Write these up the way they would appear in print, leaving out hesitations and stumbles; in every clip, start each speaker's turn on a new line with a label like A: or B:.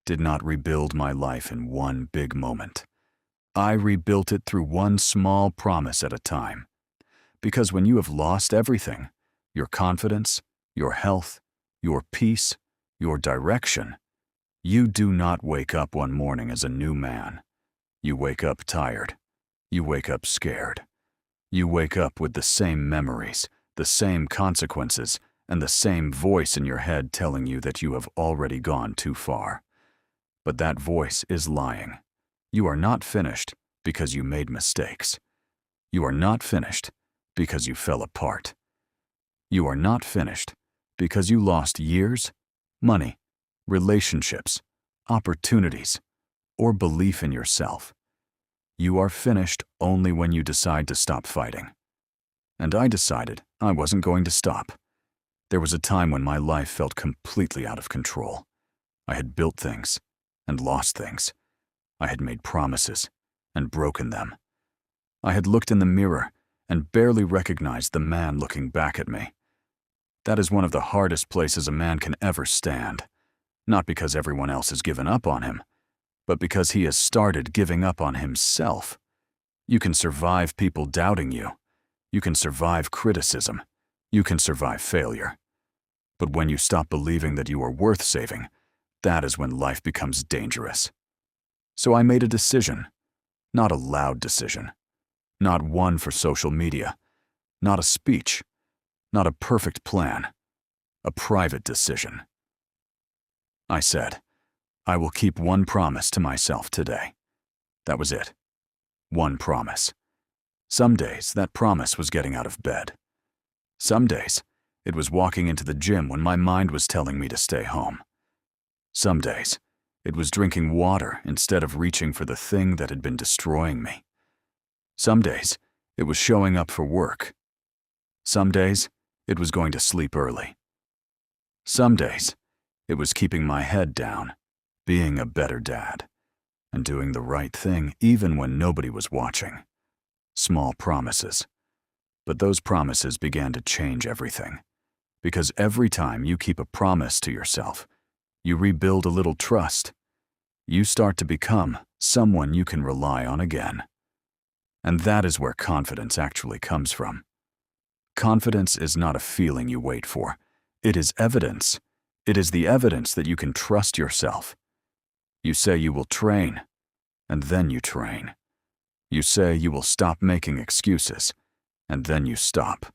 A: did not rebuild my life in one big moment. I rebuilt it through one small promise at a time. Because when you have lost everything, your confidence, your health, your peace, your direction, you do not wake up one morning as a new man. You wake up tired. You wake up scared. You wake up with the same memories, the same consequences, and the same voice in your head telling you that you have already gone too far. But that voice is lying. You are not finished because you made mistakes. You are not finished because you fell apart. You are not finished because you lost years, money, relationships, opportunities, or belief in yourself. You are finished only when you decide to stop fighting. And I decided I wasn't going to stop. There was a time when my life felt completely out of control. I had built things and lost things. I had made promises and broken them. I had looked in the mirror and barely recognized the man looking back at me. That is one of the hardest places a man can ever stand, not because everyone else has given up on him, but because he has started giving up on himself. You can survive people doubting you. You can survive criticism. You can survive failure. But when you stop believing that you are worth saving, that is when life becomes dangerous. So I made a decision, not a loud decision, not one for social media, not a speech, not a perfect plan, a private decision. I said, I will keep one promise to myself today. That was it. One promise. Some days, that promise was getting out of bed. Some days, it was walking into the gym when my mind was telling me to stay home. Some days, it was drinking water instead of reaching for the thing that had been destroying me. Some days, it was showing up for work. Some days, it was going to sleep early. Some days, it was keeping my head down, being a better dad, and doing the right thing even when nobody was watching. Small promises. But those promises began to change everything. Because every time you keep a promise to yourself, you rebuild a little trust. You start to become someone you can rely on again. And that is where confidence actually comes from. Confidence is not a feeling you wait for. It is evidence. It is the evidence that you can trust yourself. You say you will train, and then you train. You say you will stop making excuses, and then you stop.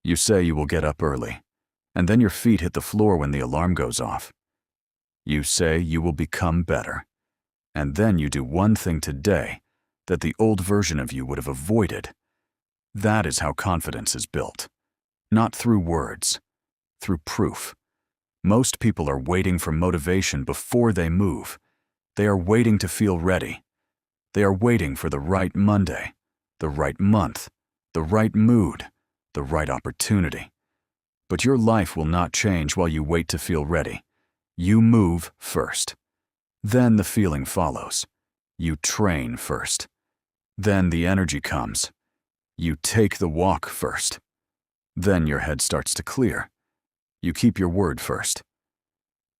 A: You say you will get up early, and then your feet hit the floor when the alarm goes off. You say you will become better, and then you do one thing today that the old version of you would have avoided. That is how confidence is built. Not through words, through proof. Most people are waiting for motivation before they move. They are waiting to feel ready. They are waiting for the right Monday, the right month, the right mood, the right opportunity. But your life will not change while you wait to feel ready. You move first. Then the feeling follows. You train first. Then the energy comes. You take the walk first. Then your head starts to clear. You keep your word first.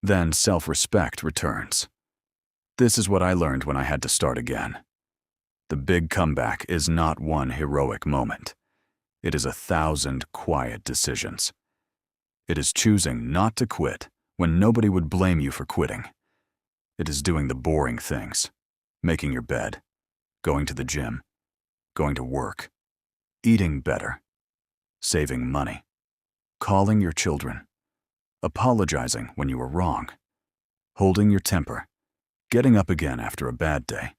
A: Then self-respect returns. This is what I learned when I had to start again. The big comeback is not one heroic moment. It is 1,000 quiet decisions. It is choosing not to quit when nobody would blame you for quitting. It is doing the boring things, making your bed, going to the gym, going to work, eating better, saving money, calling your children, apologizing when you were wrong, holding your temper, getting up again after a bad day.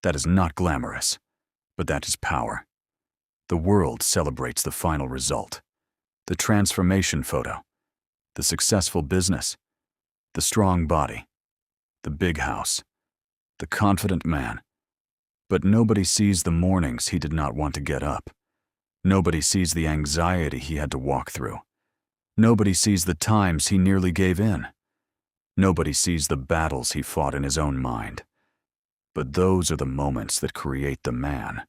A: That is not glamorous, but that is power. The world celebrates the final result, the transformation photo, the successful business, the strong body, the big house, the confident man. But nobody sees the mornings he did not want to get up. Nobody sees the anxiety he had to walk through. Nobody sees the times he nearly gave in. Nobody sees the battles he fought in his own mind. But those are the moments that create the man.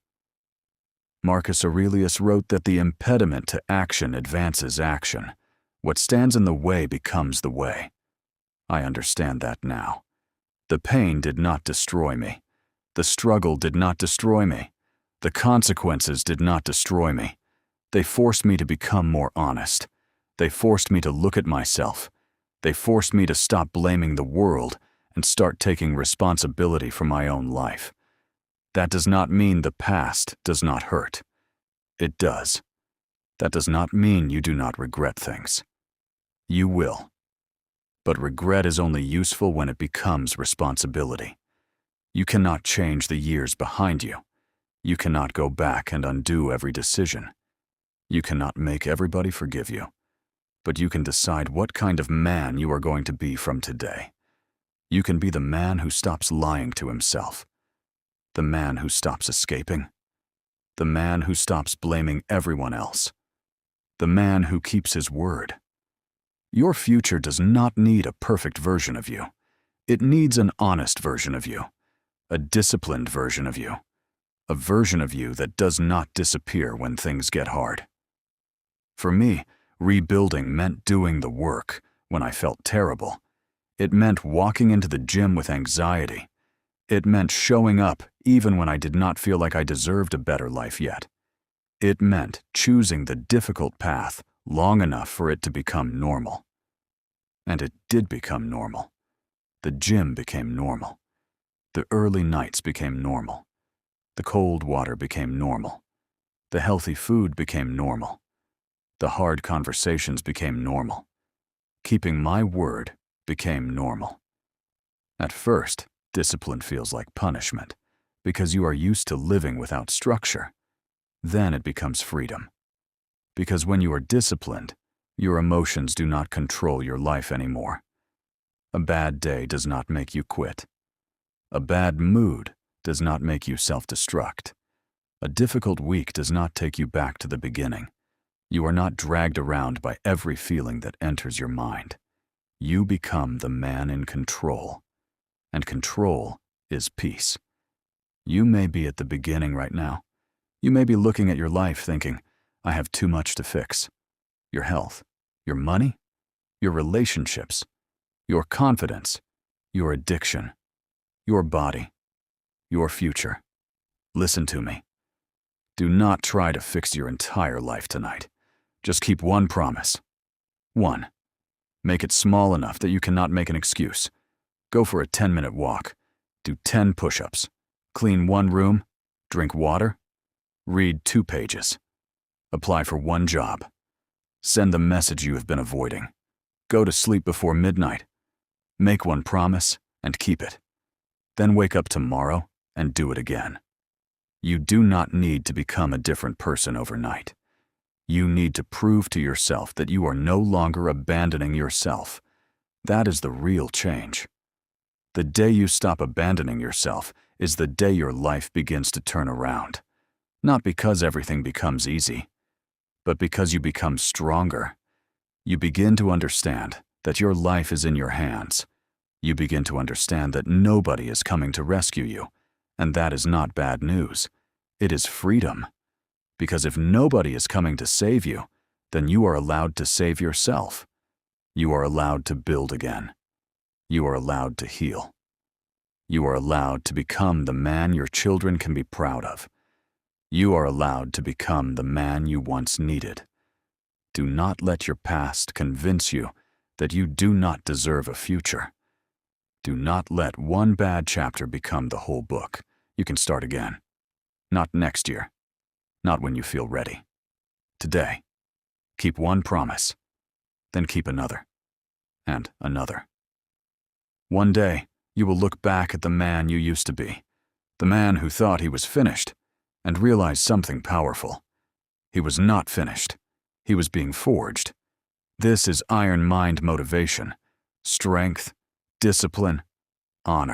A: Marcus Aurelius wrote that the impediment to action advances action. What stands in the way becomes the way. I understand that now. The pain did not destroy me. The struggle did not destroy me. The consequences did not destroy me. They forced me to become more honest. They forced me to look at myself. They forced me to stop blaming the world and start taking responsibility for my own life. That does not mean the past does not hurt. It does. That does not mean you do not regret things. You will. But regret is only useful when it becomes responsibility. You cannot change the years behind you. You cannot go back and undo every decision. You cannot make everybody forgive you. But you can decide what kind of man you are going to be from today. You can be the man who stops lying to himself. The man who stops escaping. The man who stops blaming everyone else. The man who keeps his word. Your future does not need a perfect version of you. It needs an honest version of you, a disciplined version of you, a version of you that does not disappear when things get hard. For me, rebuilding meant doing the work when I felt terrible. It meant walking into the gym with anxiety. It meant showing up even when I did not feel like I deserved a better life yet. It meant choosing the difficult path long enough for it to become normal. And it did become normal. The gym became normal. The early nights became normal. The cold water became normal. The healthy food became normal. The hard conversations became normal. Keeping my word became normal. At first, discipline feels like punishment because you are used to living without structure. Then it becomes freedom. Because when you are disciplined, your emotions do not control your life anymore. A bad day does not make you quit. A bad mood does not make you self-destruct. A difficult week does not take you back to the beginning. You are not dragged around by every feeling that enters your mind. You become the man in control. And control is peace. You may be at the beginning right now. You may be looking at your life thinking, I have too much to fix. Your health, your money, your relationships, your confidence, your addiction, your body, your future. Listen to me. Do not try to fix your entire life tonight. Just keep one promise. 1. Make it small enough that you cannot make an excuse. Go for a 10-minute walk. Do 10 push-ups. Clean 1 room. Drink water. Read 2 pages. Apply for 1 job. Send the message you have been avoiding. Go to sleep before midnight. Make 1 promise and keep it. Then wake up tomorrow and do it again. You do not need to become a different person overnight. You need to prove to yourself that you are no longer abandoning yourself. That is the real change. The day you stop abandoning yourself is the day your life begins to turn around. Not because everything becomes easy, but because you become stronger. You begin to understand that your life is in your hands. You begin to understand that nobody is coming to rescue you, and that is not bad news. It is freedom. Because if nobody is coming to save you, then you are allowed to save yourself. You are allowed to build again. You are allowed to heal. You are allowed to become the man your children can be proud of. You are allowed to become the man you once needed. Do not let your past convince you that you do not deserve a future. Do not let one bad chapter become the whole book. You can start again. Not next year. Not when you feel ready. Today. Keep 1 promise. Then keep another. And another. One day, you will look back at the man you used to be. The man who thought he was finished, and realize something powerful. He was not finished. He was being forged. This is iron mind motivation, strength, discipline, honor.